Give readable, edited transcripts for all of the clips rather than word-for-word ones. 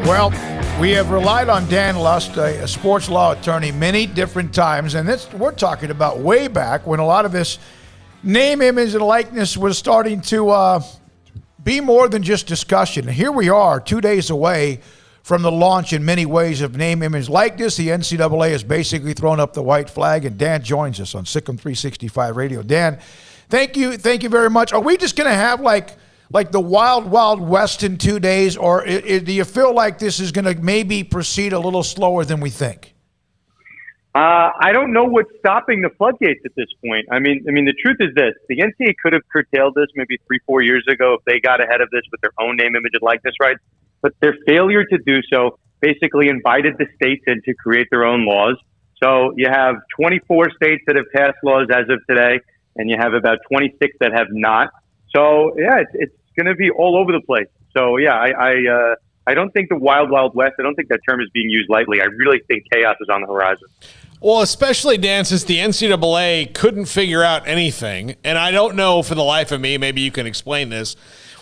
Well, we have relied on Dan Lust, a sports law attorney, many different times, and we're talking about way back when a lot of this name, image, and likeness was starting to be more than just discussion. And here we are, 2 days away from the launch in many ways of name, image, likeness. The NCAA has basically thrown up the white flag, and Dan joins us on SicEm365 Radio. Dan, thank you very much. Are we just going to have like the wild, wild west in 2 days, or do you feel like this is going to maybe proceed a little slower than we think? I don't know what's stopping the floodgates at this point. I mean, the truth is this: the NCAA could have curtailed this maybe 3-4 years ago if they got ahead of this with their own name, image, and likeness rights. But their failure to do so basically invited the states in to create their own laws. So you have 24 states that have passed laws as of today, and you have about 26 that have not. So yeah, it's going to be all over the place. So yeah, I don't think the wild, wild west, I don't think that term is being used lightly. I really think chaos is on the horizon. Well, especially, Dan, since the NCAA couldn't figure out anything, and I don't know for the life of me, maybe you can explain this,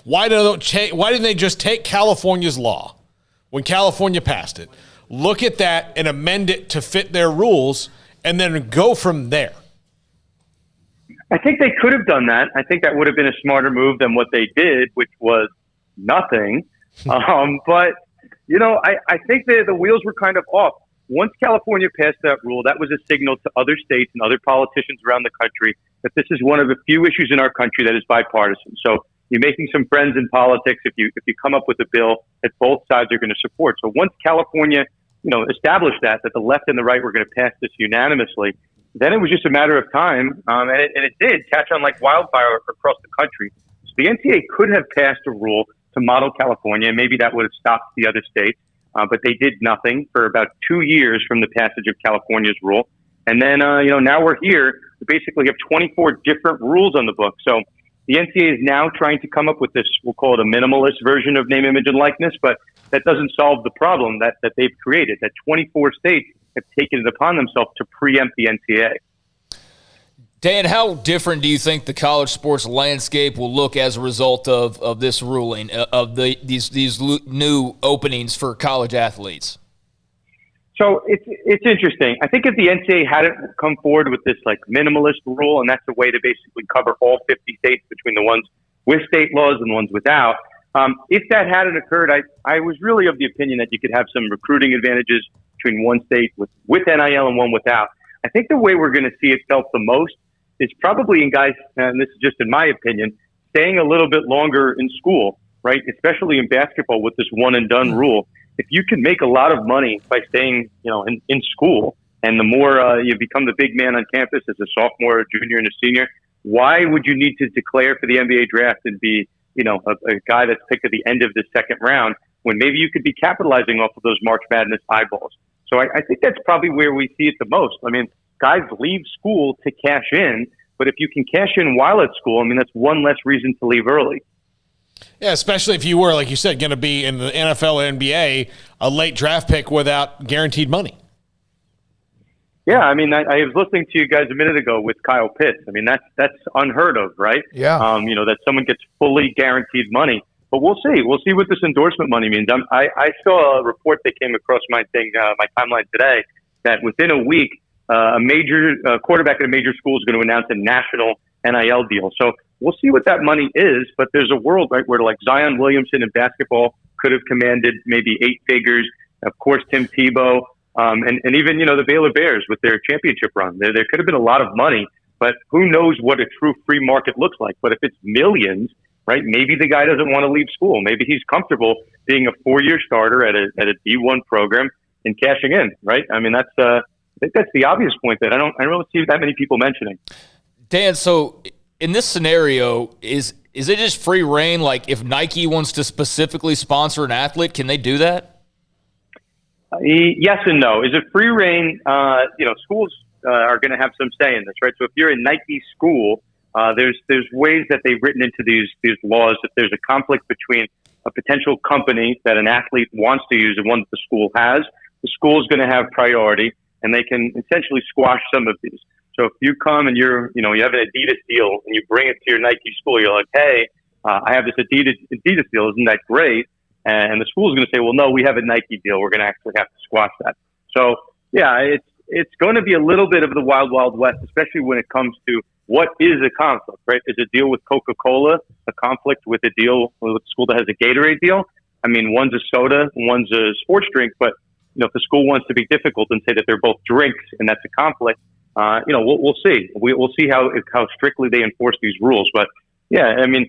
why didn't they just take California's law when California passed it, look at that and amend it to fit their rules, and then go from there? I think they could have done that. I think that would have been a smarter move than what they did, which was nothing. But, I think the wheels were kind of off. Once California passed that rule, that was a signal to other states and other politicians around the country that this is one of the few issues in our country that is bipartisan. So you're making some friends in politics if you come up with a bill that both sides are going to support. So once California, established that the left and the right were going to pass this unanimously, then it was just a matter of time, and it did catch on like wildfire across the country. So the NCAA could have passed a rule to model California, and maybe that would have stopped the other states, but they did nothing for about 2 years from the passage of California's rule. And then, now we're here. We basically have 24 different rules on the book. So the NCAA is now trying to come up with this, we'll call it a minimalist version of name, image, and likeness, but that doesn't solve the problem that they've created, that 24 states have taken it upon themselves to preempt the NCAA. Dan, how different do you think the college sports landscape will look as a result of this ruling, of these new openings for college athletes? So it's interesting. I think if the NCAA hadn't come forward with this like minimalist rule, and that's a way to basically cover all 50 states between the ones with state laws and the ones without, if that hadn't occurred, I was really of the opinion that you could have some recruiting advantages between one state with NIL and one without. I think the way we're going to see it felt the most is probably in guys, and this is just in my opinion, staying a little bit longer in school, right? Especially in basketball with this one and done rule. If you can make a lot of money by staying, in school, and the more you become the big man on campus as a sophomore, a junior, and a senior, why would you need to declare for the NBA draft and be, a guy that's picked at the end of the second round when maybe you could be capitalizing off of those March Madness eyeballs? So I think that's probably where we see it the most. I mean, guys leave school to cash in, but if you can cash in while at school, that's one less reason to leave early. Yeah, especially if you were, like you said, going to be in the NFL or NBA, a late draft pick without guaranteed money. Yeah, I was listening to you guys a minute ago with Kyle Pitts. That's unheard of, right? Yeah. That someone gets fully guaranteed money. But we'll see. We'll see what this endorsement money means. I saw a report that came across my timeline today that within a week, a major quarterback at a major school is going to announce a national NIL deal. So we'll see what that money is. But there's a world, right, where like Zion Williamson in basketball could have commanded maybe 8 figures. Of course, Tim Tebow, and even the Baylor Bears with their championship run. There could have been a lot of money, but who knows what a true free market looks like? But if it's millions, right? Maybe the guy doesn't want to leave school. Maybe he's comfortable being a 4-year starter at a D1 program and cashing in, right? I think that's the obvious point that I don't really see that many people mentioning. Dan, so in this scenario, is it just free reign? Like if Nike wants to specifically sponsor an athlete, can they do that? Yes and no. Is it free reign? Schools are going to have some say in this, right? So if you're a Nike school, there's ways that they've written into these laws that there's a conflict between a potential company that an athlete wants to use and one that the school has. The school is going to have priority, and they can essentially squash some of these. So if you come and you have an Adidas deal and you bring it to your Nike school, you're like, hey, I have this Adidas deal. Isn't that great? and the school is going to say, well, no, we have a Nike deal. We're going to actually have to squash that. So, yeah, it's going to be a little bit of the wild, wild west, especially when it comes to what is a conflict, right? Is a deal with Coca-Cola a conflict with a deal with a school that has a Gatorade deal? I mean, one's a soda, one's a sports drink, but if the school wants to be difficult and say that they're both drinks and that's a conflict, we'll see. We'll see how strictly they enforce these rules. But yeah, I mean,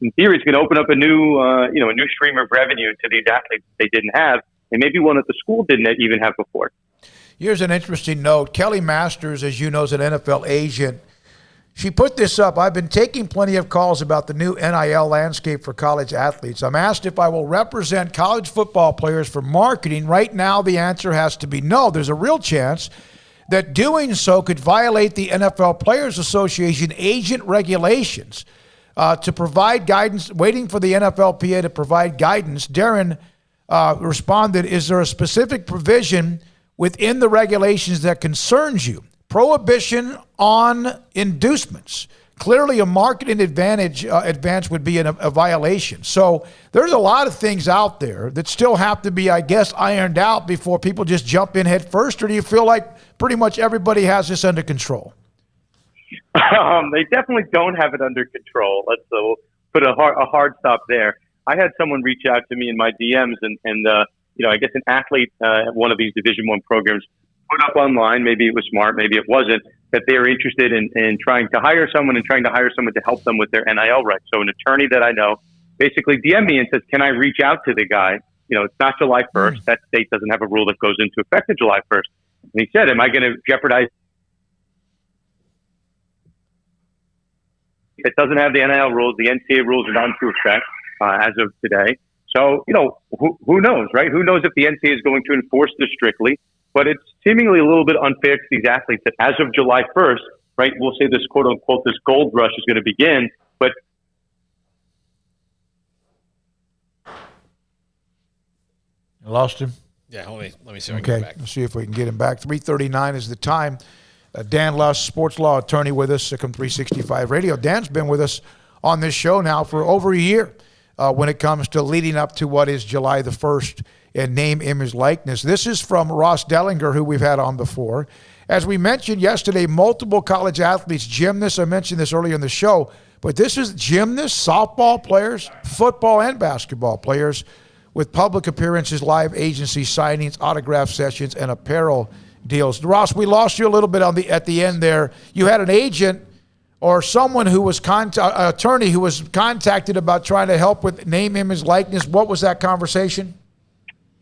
in theory, it's going to open up a new stream of revenue to these athletes they didn't have, and maybe one that the school didn't even have before. Here's an interesting note. Kelly Masters, as you know, is an NFL agent. She put this up. I've been taking plenty of calls about the new NIL landscape for college athletes. I'm asked if I will represent college football players for marketing. Right now, the answer has to be no. There's a real chance that doing so could violate the NFL Players Association agent regulations to provide guidance, waiting for the NFLPA to provide guidance. Darren responded, is there a specific provision within the regulations that concerns you? Prohibition on inducements. Clearly, a marketing advance would be a violation. So there's a lot of things out there that still have to be, I guess, ironed out before people just jump in head first. Or do you feel like pretty much everybody has this under control? They definitely don't have it under control. Let's put a hard stop there. I had someone reach out to me in my DMs, and I guess an athlete at one of these Division I programs put up online, maybe it was smart, maybe it wasn't, that they were interested in trying to hire someone to help them with their NIL rights. So an attorney that I know basically DM'd me and says, can I reach out to the guy? It's not July 1st. That state doesn't have a rule that goes into effect on July 1st. And he said, am I going to jeopardize? It doesn't have the NIL rules. The NCAA rules are not into effect as of today. So, who knows, right? Who knows if the NCAA is going to enforce this strictly? But it's seemingly a little bit unfair to these athletes that as of July 1st, right, we'll say this quote unquote, this gold rush is going to begin. But I lost him. Yeah, let me see if I can get back. Let's see if we can get him back. 3:39 is the time. Dan Luss, sports law attorney with us, SicEm365 Radio. Dan's been with us on this show now for over a year when it comes to leading up to what is July the 1st and name, image, likeness. This is from Ross Dellinger, who we've had on before. As we mentioned yesterday, multiple college athletes, gymnasts, I mentioned this earlier in the show, but this is gymnasts, softball players, football and basketball players with public appearances, live agency signings, autograph sessions, and apparel deals. Ross, we lost you a little bit at the end there. You had an agent or someone who was attorney who was contacted about trying to help with name, image, likeness. What was that conversation?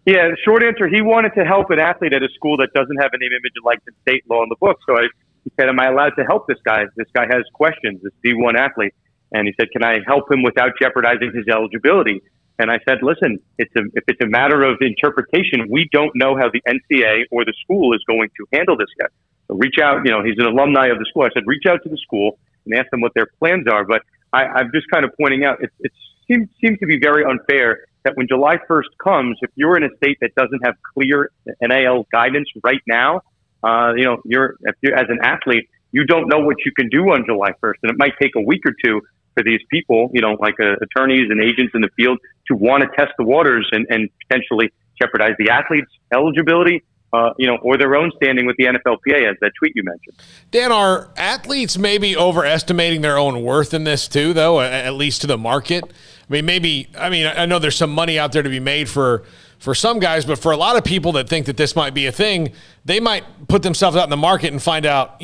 Yeah, the short answer, he wanted to help an athlete at a school that doesn't have a name, image, and likeness state law in the book. So he said, am I allowed to help this guy? This guy has questions, this D1 athlete. And he said, can I help him without jeopardizing his eligibility? And I said, listen, if it's a matter of interpretation, we don't know how the NCAA or the school is going to handle this guy. So reach out, he's an alumni of the school. I said, reach out to the school and ask them what their plans are. But I'm just kind of pointing out, it seems to be very unfair that when July 1st comes, if you're in a state that doesn't have clear NIL guidance right now, if you're as an athlete, you don't know what you can do on July 1st. And it might take a week or two for these people, like attorneys and agents in the field, to want to test the waters and potentially jeopardize the athlete's eligibility, or their own standing with the NFLPA, as that tweet you mentioned. Dan, are athletes maybe overestimating their own worth in this too, though, at least to the market? I know there's some money out there to be made for some guys, but for a lot of people that think that this might be a thing, they might put themselves out in the market and find out,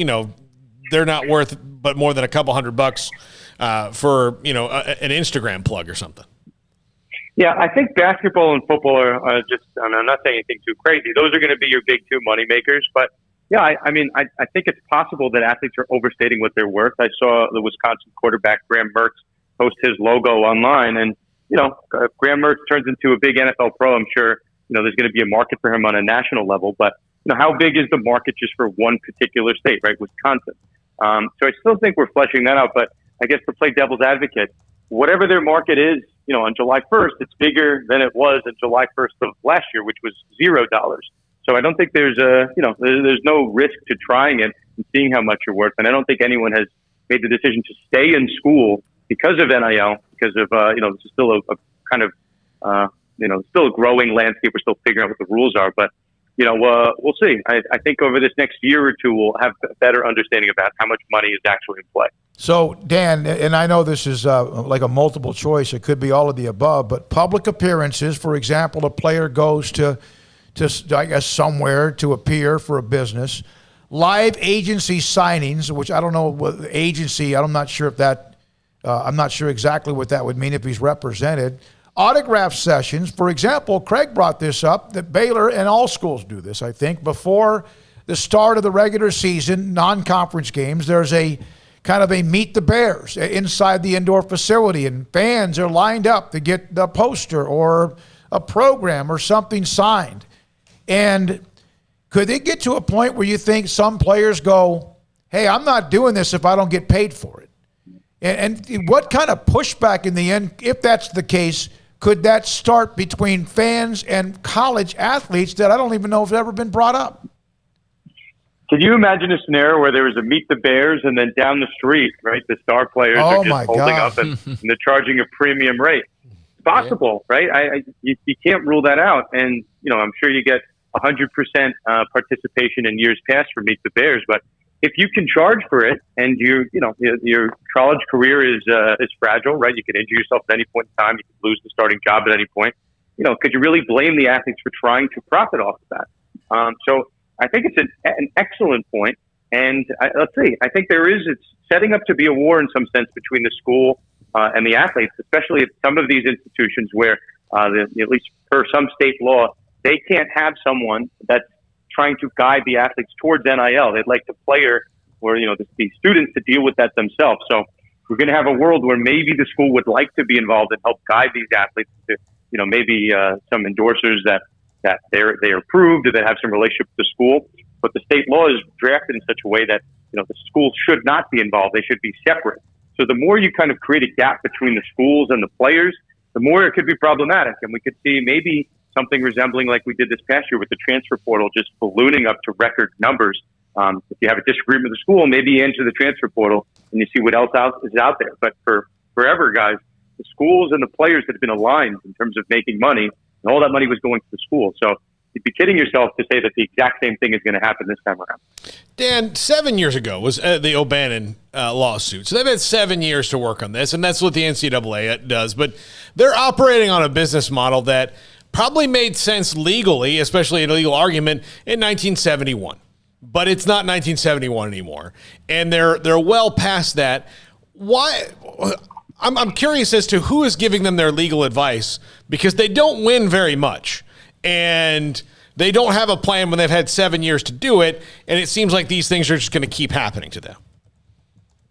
they're not worth but more than a couple $100 for, an Instagram plug or something. Yeah, I think basketball and football are just, I'm not saying anything too crazy. Those are going to be your big two money makers. But yeah, I think it's possible that athletes are overstating what they're worth. I saw the Wisconsin quarterback, Graham Mertz, post his logo online. And, if Graham Mertz turns into a big NFL pro, I'm sure, there's going to be a market for him on a national level. But, how big is the market just for one particular state, right? Wisconsin. So I still think we're fleshing that out. But I guess to play devil's advocate, whatever their market is, on July 1st, it's bigger than it was on July 1st of last year, which was $0. So I don't think there's there's no risk to trying it and seeing how much you're worth. And I don't think anyone has made the decision to stay in school because of NIL, because of, this is still a kind of still a growing landscape. We're still figuring out what the rules are, but we'll see. I think over this next year or two, we'll have a better understanding about how much money is actually in play. So, Dan, and I know this is like a multiple choice. It could be all of the above, but public appearances, for example, a player goes to I guess, somewhere to appear for a business. Live agency signings, which I don't know what agency, I'm not sure if that, I'm not sure exactly what that would mean if he's represented. Autograph sessions, for example, Craig brought this up, that Baylor and all schools do this, I think, before the start of the regular season, non-conference games, there's a kind of a meet the Bears inside the indoor facility, and fans are lined up to get the poster or a program or something signed. And could it get to a point where you think some players go, hey, I'm not doing this if I don't get paid for it? And what kind of pushback in the end, if that's the case, could that start between fans and college athletes that I don't even know if have ever been brought up? Can you imagine a scenario where there was a Meet the Bears and then down the street, right, the star players are just holding up and they're charging a premium rate? It's possible, right? You can't rule that out. And, I'm sure you get 100% participation in years past for Meet the Bears. But if you can charge for it and your college career is fragile, right? You can injure yourself at any point in time. You can lose the starting job at any point. Could you really blame the athletes for trying to profit off of that? So I think it's an excellent point. And let's see, I think it's setting up to be a war in some sense between the school and the athletes, especially at some of these institutions where, at least per some state law, they can't have someone that's trying to guide the athletes towards NIL. They'd like the player or, the students to deal with that themselves. So we're going to have a world where maybe the school would like to be involved and help guide these athletes to, maybe some endorsers that they're approved or that have some relationship with the school. But the state law is drafted in such a way that, the schools should not be involved. They should be separate. So the more you kind of create a gap between the schools and the players, the more it could be problematic. And we could see maybe something resembling like we did this past year with the transfer portal, just ballooning up to record numbers. If you have a disagreement with the school, maybe you enter the transfer portal and you see what else is out there. But for forever, guys, the schools and the players that have been aligned in terms of making money, and all that money was going to the school. So you'd be kidding yourself to say that the exact same thing is going to happen this time around. Dan, 7 years ago was the O'Bannon lawsuit. So they've had 7 years to work on this, and that's what the NCAA does. But they're operating on a business model that probably made sense legally, especially in a legal argument, in 1971. But it's not 1971 anymore. And they're well past that. Why? I'm curious as to who is giving them their legal advice, because they don't win very much. And they don't have a plan when they've had 7 years to do it. And it seems like these things are just going to keep happening to them.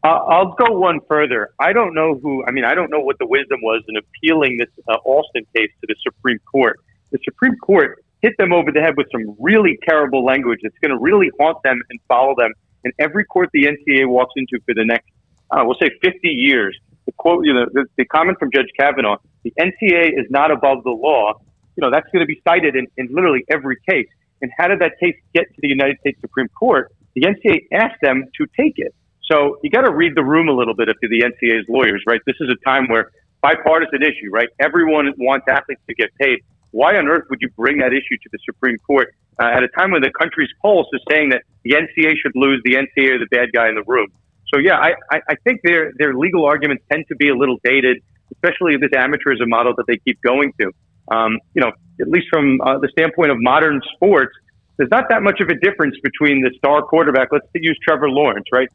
I'll go one further. I don't know what the wisdom was in appealing this Alston case to the Supreme Court. The Supreme Court hit them over the head with some really terrible language that's going to really haunt them and follow them in every court the NCAA walks into for the next, we'll say 50 years. The quote, the comment from Judge Kavanaugh, the NCAA is not above the law. That's going to be cited in literally every case. And how did that case get to the United States Supreme Court? The NCAA asked them to take it. So you got to read the room a little bit if you're the NCAA's lawyers, right? This is a time where bipartisan issue, right? Everyone wants athletes to get paid. Why on earth would you bring that issue to the Supreme Court at a time when the country's pulse is saying that the NCAA should lose, the NCAA are the bad guy in the room? So yeah, I think their legal arguments tend to be a little dated, especially this amateurism model that they keep going to. At least from the standpoint of modern sports, there's not that much of a difference between the star quarterback. Let's use Trevor Lawrence, right?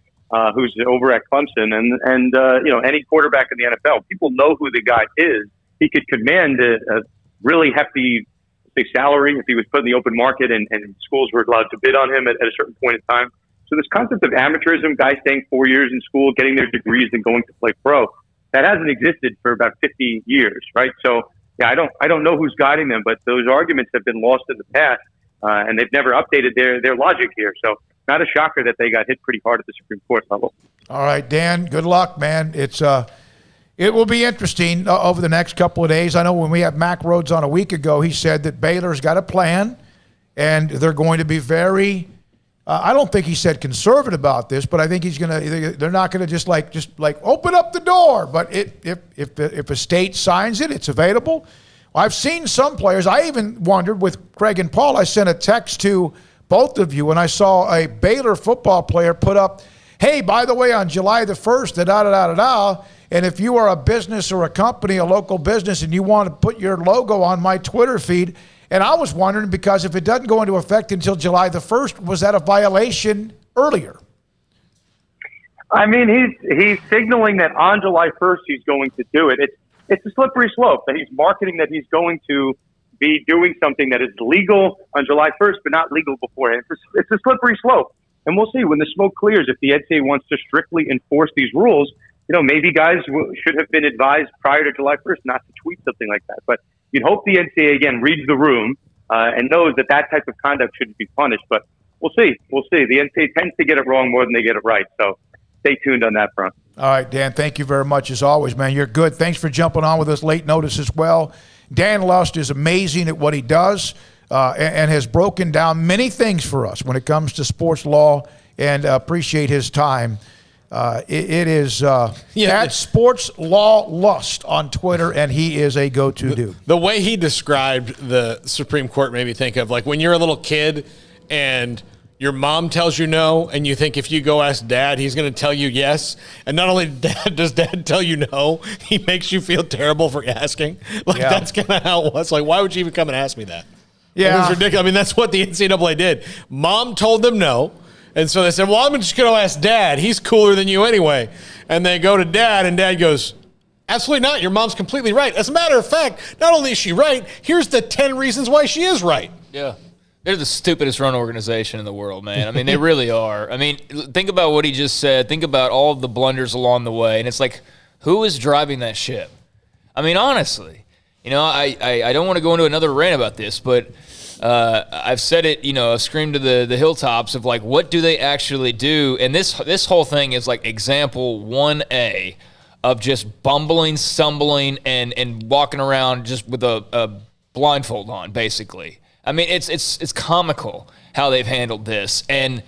Who's over at Clemson and any quarterback in the NFL. People know who the guy is. He could command a really hefty salary if he was put in the open market and schools were allowed to bid on him at a certain point in time. So this concept of amateurism, guys staying 4 years in school, getting their degrees and going to play pro, that hasn't existed for about 50 years, right? So yeah, I don't know who's guiding them, but those arguments have been lost in the past, and they've never updated their logic here. So not a shocker that they got hit pretty hard at the Supreme Court level. All right, Dan, good luck, man. It will be interesting over the next couple of days. I know when we had Mac Rhodes on a week ago, he said that Baylor's got a plan, and they're going to be very I don't think he said conservative about this, but I think they're not going to just like open up the door. But if a state signs it, it's available. I've seen some players. I even wondered with Craig and Paul, I sent a text to both of you when I saw a Baylor football player put up, hey, by the way, on July the 1st, da-da-da-da-da, and if you are a business or a company, a local business, and you want to put your logo on my Twitter feed, and I was wondering, because if it doesn't go into effect until July the 1st, was that a violation earlier? I mean, he's signaling that on July 1st he's going to do it. It's a slippery slope that he's marketing that he's going to be doing something that is legal on July 1st, but not legal beforehand. It's a slippery slope. And we'll see when the smoke clears if the NCAA wants to strictly enforce these rules. Maybe guys should have been advised prior to July 1st not to tweet something like that. But you'd hope the NCAA, again, reads the room and knows that type of conduct shouldn't be punished. But we'll see. We'll see. The NCAA tends to get it wrong more than they get it right. So stay tuned on that front. All right, Dan, thank you very much as always, man. You're good. Thanks for jumping on with us late notice as well. Dan Lust is amazing at what he does and has broken down many things for us when it comes to sports law, and appreciate his time. It is at Sports Law Lust on Twitter, and he is a go-to dude. The way he described the Supreme Court made me think of, like, when you're a little kid and your mom tells you no, and you think if you go ask dad, he's going to tell you yes. And not only does dad tell you no, he makes you feel terrible for asking. That's kind of how it was. Like, why would you even come and ask me that? Yeah. It was ridiculous. I mean, that's what the NCAA did. Mom told them no. And so they said, well, I'm just going to ask dad. He's cooler than you anyway. And they go to dad, and dad goes, absolutely not. Your mom's completely right. As a matter of fact, not only is she right, here's the 10 reasons why she is right. Yeah. They're the stupidest run organization in the world, man. I mean, they really are. I mean, think about what he just said. Think about all of the blunders along the way. And it's like, who is driving that ship? I mean, honestly, I don't want to go into another rant about this, but I've said it, I've screamed to the hilltops of, like, what do they actually do? And this whole thing is like example 1A of just bumbling, stumbling, and walking around just with a blindfold on, basically. I mean, it's comical how they've handled this, and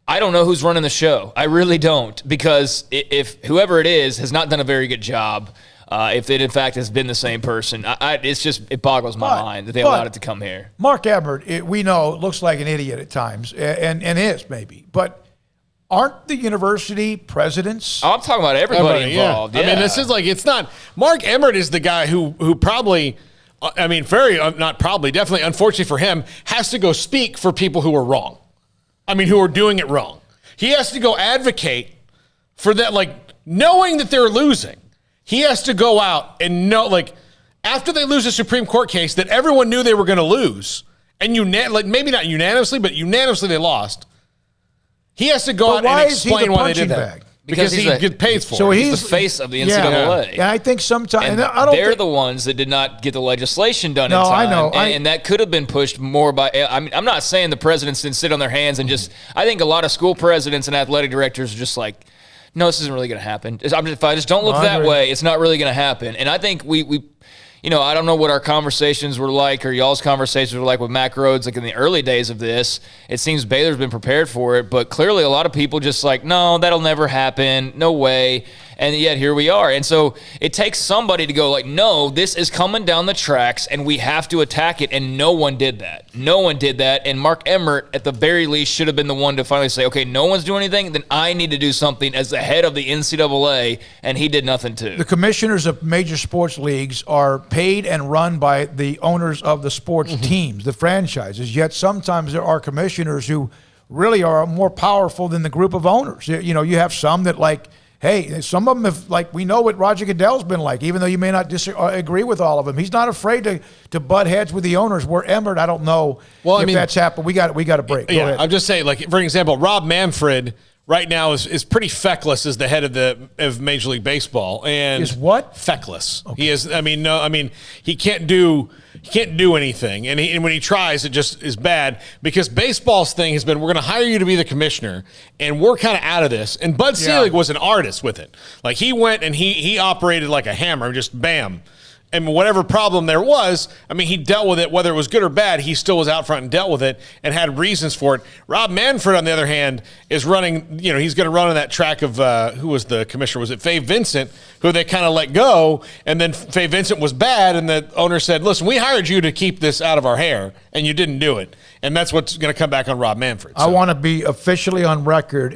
I don't know who's running the show. I really don't, because if whoever it is has not done a very good job, if it in fact has been the same person, it boggles my mind that they allowed it to come here. Mark Emmert, we know, looks like an idiot at times, and is maybe, but aren't the university presidents? Oh, I'm talking about everybody involved. Yeah. I mean, this is like, it's not. Mark Emmert is the guy who probably. I mean, not probably, definitely, unfortunately for him, has to go speak for people who are wrong. I mean, who are doing it wrong. He has to go advocate for that, like, knowing that they're losing. He has to go out and know, like, after they lose a Supreme Court case that everyone knew they were going to lose, and maybe not unanimously, but unanimously they lost. He has to go out and explain why they did that. Because he gets paid for it. So he's the face of the NCAA. Yeah, I think sometimes they're the ones that did not get the legislation done in time. I know. And that could have been pushed more by. I mean, I'm not saying the presidents didn't sit on their hands and just. I think a lot of school presidents and athletic directors are just like, no, this isn't really going to happen. If I just don't look that way, it's not really going to happen. And I think we I don't know what our conversations were like or y'all's conversations were like with Mack Rhoades, like in the early days of this. It seems Baylor's been prepared for it, but clearly a lot of people just like, no, that'll never happen. No way. And yet here we are. And so it takes somebody to go like, no, this is coming down the tracks and we have to attack it. And no one did that. No one did that. And Mark Emmert, at the very least, should have been the one to finally say, okay, no one's doing anything, then I need to do something as the head of the NCAA. And he did nothing too. The commissioners of major sports leagues are paid and run by the owners of the sports teams, the franchises. Yet sometimes there are commissioners who really are more powerful than the group of owners. You have some that like, hey, some of them have, like, we know what Roger Goodell's been like, even though you may not agree with all of them. He's not afraid to butt heads with the owners. Where Emmert, I don't know if that's happened. We got a break. Go ahead. I'm just saying, like, for example, Rob Manfred right now is pretty feckless as the head of Major League Baseball. And is what? Feckless. Okay. He is. He can't do anything, and when he tries, it just is bad, because baseball's thing has been, we're going to hire you to be the commissioner, and we're kind of out of this. And Bud Selig was an artist with it. Like, he went and he operated like a hammer, just bam. And whatever problem there was, I mean, he dealt with it, whether it was good or bad, he still was out front and dealt with it and had reasons for it. Rob Manfred, on the other hand, is running, he's going to run on that track of, who was the commissioner? Was it Faye Vincent, who they kind of let go? And then Faye Vincent was bad, and the owner said, listen, we hired you to keep this out of our hair, and you didn't do it. And that's what's going to come back on Rob Manfred. So. I want to be officially on record.